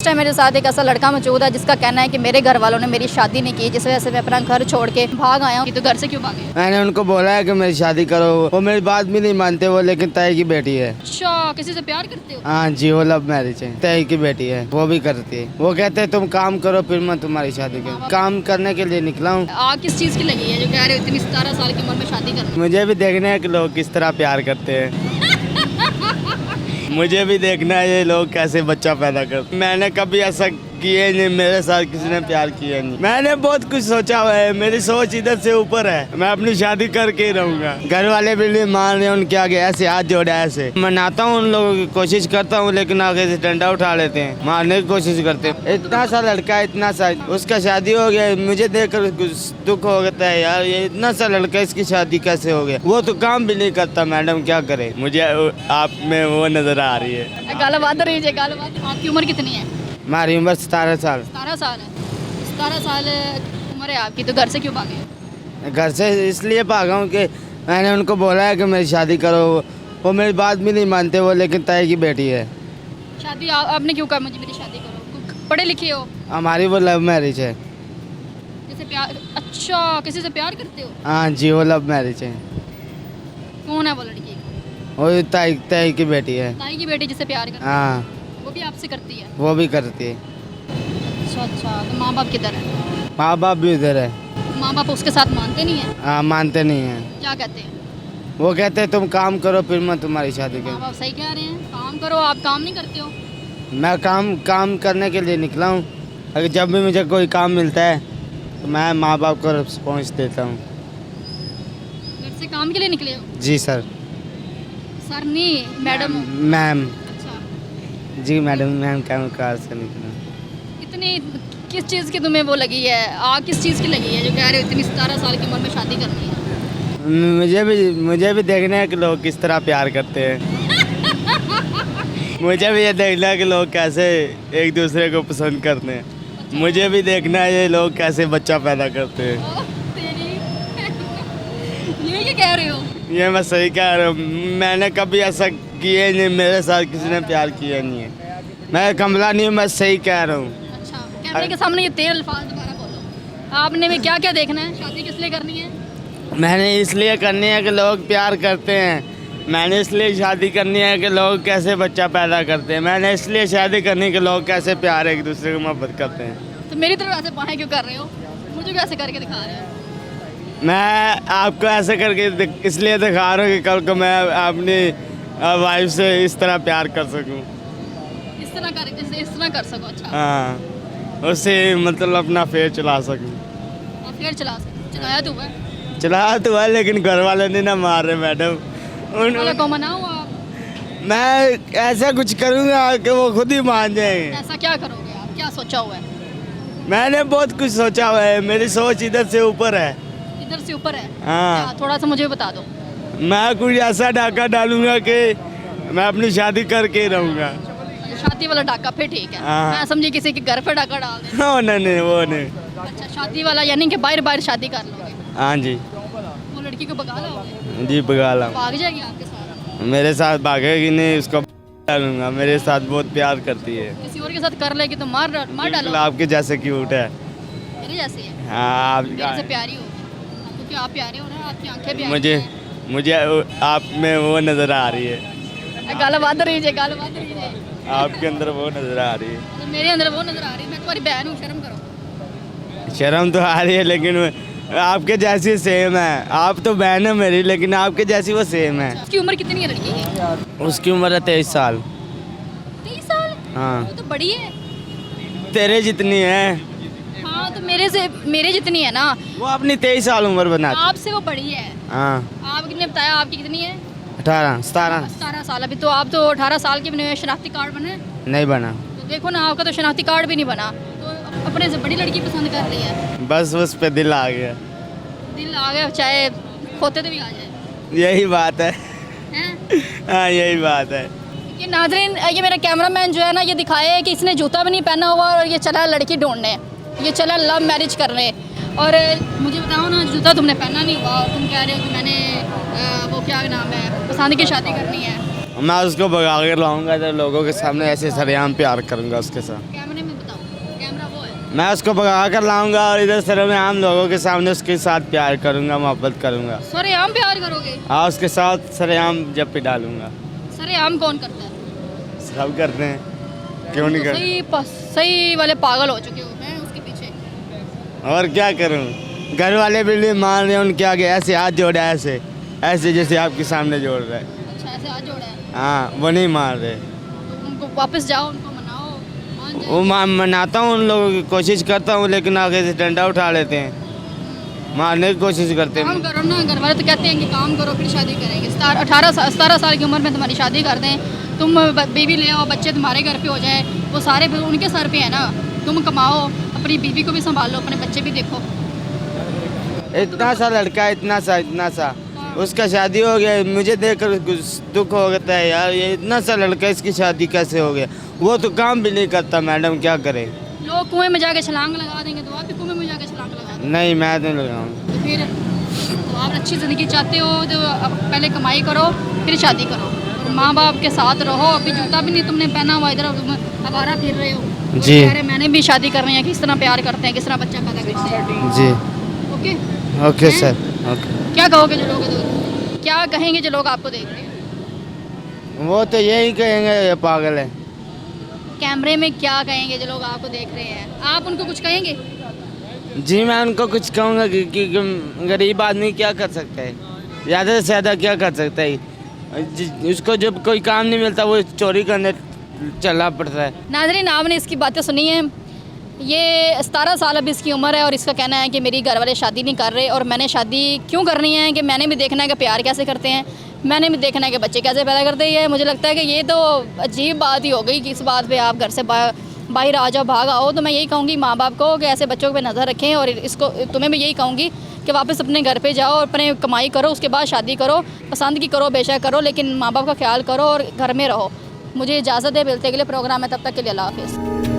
इस टाइम मेरे साथ एक ऐसा लड़का मौजूद है जिसका कहना है कि मेरे घर वालों ने मेरी शादी नहीं की, जिस वजह से मैं अपना घर छोड़ के भाग आया हूँ। तो घर से क्यों भागे? मैंने उनको बोला है कि मेरी शादी करो, वो मेरी बात भी नहीं मानते वो, लेकिन ताई की बेटी है। अच्छा, किसी से प्यार करते हो? हाँ जी, वो लव मैरिज है, ताई की बेटी है, वो भी करती है। वो कहते हैं तुम काम करो फिर मैं तुम्हारी शादी करूँ। काम करने के लिए निकला हूँ। आग किस चीज़ की लगी है जो कह रहे हो इतनी 17 साल की उम्र में शादी करना? मुझे भी देखना है कि लोग किस तरह प्यार करते हैं। मुझे भी देखना है ये लोग कैसे बच्चा पैदा करते। मैंने कभी ऐसा किए नहीं, मेरे साथ किसी ने प्यार किया नहीं। मैंने बहुत कुछ सोचा हुआ है, मेरी सोच इधर से ऊपर है। मैं अपनी शादी करके ही रहूंगा। घर वाले भी नहीं मान रहे, उनके आगे ऐसे हाथ जोड़ा ऐसे मनाता हूँ, उन लोगों की कोशिश करता हूँ, लेकिन आगे से डंडा उठा लेते हैं, मारने की कोशिश करते हैं। इतना सा लड़का है, इतना सा, उसका शादी हो गया, मुझे देखकर दुख होता है यार, ये इतना सा लड़का इसकी शादी कैसे हो गया। वो तो काम भी नहीं करता, मैडम क्या करे। मुझे आप में वो नजर आ रही है। गाल बात रही है, गाल बात। आपकी उम्र कितनी है? हमारी उम्र 17 साल। 17 साल है। 17 साल उम्र है आपकी, तो घर से क्यों भागे? घर से इसलिए भागा हूँ कि मैंने उनको बोला है कि मेरी शादी करो, वो मेरी बात भी नहीं मानते वो, लेकिन ताई की बेटी है। शादी आपने क्यों कहा मुझे मेरी शादी करो? पढ़े लिखे हो? हमारी वो लव मैरिज है। जैसे प्यार? अच्छा, किसी से प्यार करते हो? हाँ जी, वो लव मैरिज है। कौन है वो लड़की? वो ताई की बेटी है। ताई की बेटी जिससे प्यार करते हाँ, वो भी आपसे करती है? वो भी करती है। अच्छा अच्छा, तो माँ बाप किधर है? माँ बाप भी उधर है। माँ बाप उसके साथ मानते नहीं है? हाँ, मानते नहीं हैं। क्या कहते हैं? वो कहते हैं तुम काम करो फिर मैं तुम्हारी शादी माँ करूँ। बाप सही कह रहे हैं, काम करो। आप काम नहीं करते हो? मैं काम करने के लिए निकला हूँ। अगर जब भी मुझे कोई काम मिलता है तो मैं माँ बाप को रिस्पॉन्स देता हूँ। घर से काम के लिए निकले हो? जी सर। सर नहीं, मैडम हो? मैम। अच्छा, जी मैडम, मैम काम कार से निकला। इतनी किस चीज़ की तुम्हें वो लगी है, आग किस चीज़ की लगी है जो कह रहे हो इतनी 17 साल की उम्र में शादी करनी है? मुझे भी देखना है कि लोग किस तरह प्यार करते हैं। मुझे भी ये देखना है कि लोग कैसे एक दूसरे को पसंद करते हैं। मुझे भी देखना है ये लोग कैसे बच्चा पैदा करते हैं। ओह, तेरी ये क्या कह रहे हो? ये मैं सही कह रहा हूँ। मैंने कभी ऐसा किया नहीं, मेरे साथ किसी ने प्यार किया नहीं है। मैं कमला नहीं हूँ, मैं सही कह रहा हूँ। अच्छा, कैमरे के सामने ये 13 अल्फाज दोबारा बोलो। आपने में क्या क्या देखना है? शादी किस लिए करनी है? मैंने इसलिए करनी है कि लोग प्यार करते हैं। मैंने इसलिए शादी करनी है कि लोग कैसे बच्चा पैदा करते हैं। मैंने इसलिए शादी करनी है कि लोग कैसे प्यार एक दूसरे को मोहब्बत करते हैं। तो मेरी तरफ ऐसे बाहें क्यों कर रहे हो? मुझे कैसे करके दिखा रहे हो? मैं आपको ऐसे करके इसलिए दिखा रहा हूँ कि कल को मैं अपनी वाइफ से इस तरह प्यार कर सकूँ। इस तरह कर सको। अच्छा, हाँ, उससे मतलब अपना फेर चला सकूँ। और फिर चला सको। चलाया तो है? चला तो है, लेकिन घर वाले नहीं ना मार रहे मैडम। वाला को मनाओ आप। मैं ऐसा कुछ करूँगा कि वो खुद ही मान जाएंगे। ऐसा क्या करोगे आप? क्या सोचा हुआ है? मैंने बहुत कुछ सोचा हुआ है, मेरी सोच इधर से ऊपर है। इधर से ऊपर है? हाँ, क्या? थोड़ा सा मुझे भी बता दो। मैं कुछ ऐसा डाका डालूंगा कि मैं अपनी शादी करके ही रहूँगा। शादी वाला डाका? फिर ठीक है। हाँ। मैं समझी किसी के घर पे डाका डाल दे। वो नहीं, वो नहीं। अच्छा, शादी वाला यानी कि बाहर शादी कर लोगे? हाँ जी, वो लड़की को भगा लोगे? जी भगा ला। भाग जाएगी आपके साथ? मेरे साथ भागेगी नहीं, उसको डालूंगा। मेरे साथ बहुत प्यार करती है। किसी और के साथ कर लेगी तो मार बिल्कुल डालो? आपके जैसे क्यूट है। मेरे जैसे है? हाँ, मेरे से आप प्यारी हो क्योंकि आप प्यारे हो ना, आपकी आंखें भी मुझे आप में वो नज़र आ रही है। गाल बात रही है, गाल बात रही है। आपके अंदर वो नज़र आ रही है। तो मेरे अंदर वो नजर आ रही है। मैं तुम्हारी बहन हूँ, शर्म करो। शर्म तो आ रही है, लेकिन आपके जैसी सेम है। आप तो बहन है मेरी, लेकिन आपके जैसी वो सेम है। उसकी उम्र कितनी है लड़की की? उसकी उम्र है 23 साल। 23 साल? हाँ, वो तो बड़ी है। तेरे जितनी है। हाँ, तो मेरे जितनी है ना। वो अपनी 23 साल उम्र बनाती। आपसे वो बड़ी है। हाँ, आपने बताया आपकी कितनी है? 18 17 17 साल। अभी तो आप तो 18 साल की बने हुए। शनाख्ती कार्ड बने? नहीं बना। तो देखो ना, आपका तो शनाख्ती कार्ड भी नहीं बना, तो अपने से बड़ी लड़की पसंद कर रही है। बस उस पे दिल आ गया। दिल आ गया, चाहे खोते तो भी आ जाए। यही बात है। हैं? हाँ, यही बात है। ये नाजरीन, ये मेरा कैमरामैन जो है ना, ये दिखाया है कि इसने जूता भी नहीं पहना हुआ और ये चला लड़की ढूंढने, ये चला लव मैरिज करने। और मुझे बताओ ना, जूता तुमने पहना नहीं हुआ और तुम कह रहे हो कि मैंने वो क्या नाम है, पसंद की शादी करनी है। मैं उसको भगा कर लाऊंगा इधर, लोगों के सामने ऐसे सरेआम प्यार करूंगा उसके साथ। कैमरे में बताओ, कैमरा वो है। मैं उसको भगा कर लाऊंगा और इधर सरेआम लोगों के सामने उसके साथ प्यार करूंगा, मोहब्बत करूंगा। सरेआम प्यार करोगे? हाँ, उसके साथ सरेआम जब पे डालूंगा। सरेआम कौन करता है? सब करते हैं, क्यों नहीं करते? सही वाले पागल हो चुके हो हैं उसके पीछे। और क्या करूं, घर वाले भी नहीं मान रहे, उनके आगे ऐसे हाथ जोड़ा है, ऐसे ऐसे जैसे आपके सामने जोड़ रहा है। अच्छा, ऐसे हाथ जोड़ा है। हाँ, वो नहीं मान रहे। तो उनको वापस जाओ, उनको मनाओ, मान जाए। वो मनाता हूँ, उन लोगों की कोशिश करता हूँ, लेकिन आगे से डंडा उठा लेते हैं, मारने की कोशिश करते काम हैं। करो ना, घर वाले तो कहते हैं कि काम करो फिर शादी करेंगे। 17 साल की उम्र में तुम्हारी शादी कर दें, तुम बीवी ले आओ, बच्चे तुम्हारे घर पे हो जाए, वो सारे फिर उनके सर पे है ना। तुम कमाओ, अपनी बीवी को भी संभालो, अपने बच्चे भी देखो। इतना सा लड़का है, इतना सा उसका शादी हो गया, मुझे देखकर कुछ दुख हो गया है यार, ये इतना सा लड़का, इसकी शादी कैसे हो गया? वो तो काम भी नहीं करता मैडम, क्या करे? लोग कुएं में जाके छलांग लगा देंगे, तो आप भी कुएं में जाके छलांग लगा देंगे। नहीं, मैं नहीं लगाऊंगा। तो फिर तो आप अच्छी ज़िंदगी चाहते हो तो पहले कमाई करो, फिर शादी करो, और माँ बाप के साथ रहो। अभी जूता भी नहीं तुमने पहना हुआ, इधर तुम आवारा फिर रहे हो। जी। कह रहे मैंने भी शादी करनी है, किस तरह प्यार करते हैं, किस तरह बच्चा पैदा करते हैं। जी, ओके, ओके सर, ओके। क्या कहोगे जो लोग क्या कहेंगे जो लोग आपको देख रहे हैं? वो तो यही कहेंगे ये पागल है। कैमरे में क्या कहेंगे जो लोग आपको देख रहे हैं? आप उनको कुछ कहेंगे? जी, मैं उनको कुछ कहूँगा कि गरीब आदमी क्या कर सकता है, ज़्यादा से ज़्यादा क्या कर सकता है? उसको जब कोई काम नहीं मिलता वो चोरी करने चलना पड़ता है। नाज़रीन, आपने इसकी बातें सुनी हैं। ये 17 साल अब इसकी उम्र है और इसका कहना है कि मेरी घर वाले शादी नहीं कर रहे, और मैंने शादी क्यों करनी है कि मैंने भी देखना है कि प्यार कैसे करते हैं, मैंने भी देखना है कि बच्चे कैसे पैदा करते हैं। मुझे लगता है कि ये तो अजीब बात ही हो गई कि इस बात पे आप घर से बाहर आ जाओ, भाग आओ। तो मैं यही कहूँगी माँ बाप को कि ऐसे बच्चों पे नज़र रखें, और इसको तुम्हें भी यही कहूँगी कि वापस अपने घर पे जाओ और अपने कमाई करो, उसके बाद शादी करो, पसंद की करो बेशक करो, लेकिन माँ बाप का ख्याल करो और घर में रहो। मुझे इजाज़त है, मिलते अगले प्रोग्राम में, तब तक के लिए अल्लाह हाफ़िज़।